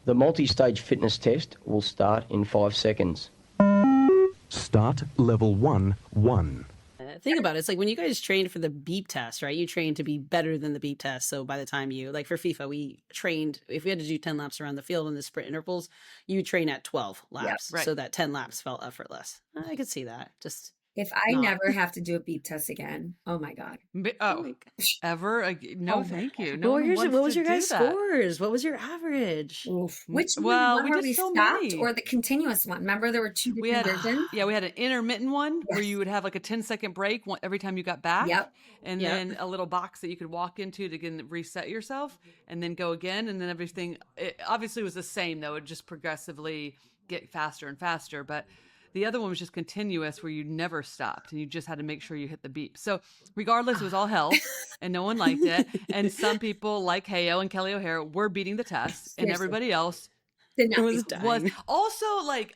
The multi-stage fitness test will start in 5 seconds. Start level 1, 1. Think about it. It's like when you guys trained for the beep test, right? You trained to be better than the beep test. So by the time you, like for FIFA, we trained, if we had to do 10 laps around the field in the sprint intervals, you train at 12 laps. Right. So that 10 laps felt effortless. I could see that. Just If I not. never have to do a beep test again, oh my God. Oh, ever? No, thank you. No one what wants was to your guys' do that. scores? What was your average? Oof. Which Well, one we where did we so stopped many. or the continuous one? Remember there were two We different had, versions? yeah, we had an intermittent one where Yes. you would have like a 10-second break every time you got back. Yep. And Yep. then a little box that you could walk into to again reset yourself and then go again. And then everything, it obviously was the same though. It would just progressively get faster and faster. But the other one was just continuous where you never stopped and you just had to make sure you hit the beep. So regardless, it was all hell and no one liked it. And some people like Heyo and Kelly O'Hara were beating the test and Seriously. everybody else Did not was be- dying. was also like,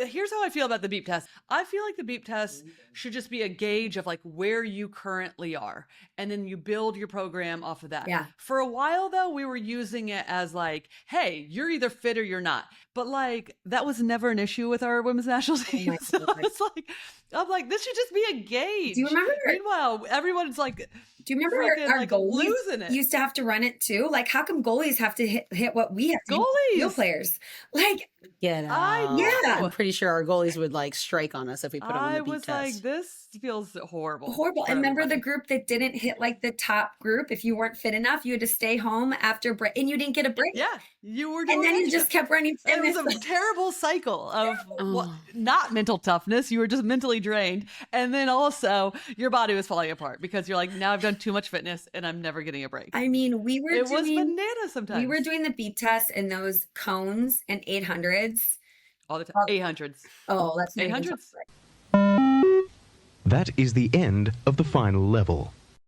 here's how I feel about the beep test. I feel like the beep test should just be a gauge of like where you currently are. And then you build your program off of that. Yeah. For a while though, we were using it as like, hey, you're either fit or you're not. But like, that was never an issue with our women's national team. my So God. it's like, I'm like, this should just be a gauge. Do you remember- Meanwhile, everyone's like, Do you remember freaking, our like, goalies losing it. used to have to run it too? Like, how come goalies have to hit what we have to do? Goalies! Field players. Like, Get out. I know. Yeah. I'm pretty sure our goalies would like strike on us if we put them on I the beep was test. like, this feels horrible. horrible. for And remember everybody. the group that didn't hit like the top group? If you weren't fit enough, you had to stay home after break and you didn't get a break. Yeah, you were doing And then you it. just kept running. It was fitness. a terrible cycle of Oh. not mental toughness. You were just mentally drained. And then also your body was falling apart because you're like, now I've done too much fitness and I'm never getting a break. I mean, we were It was doing bananas sometimes. we were doing the beep test and those cones and 800s. all the time. 800s. Oh, that's not even 800s. talking. That is the end of the final level.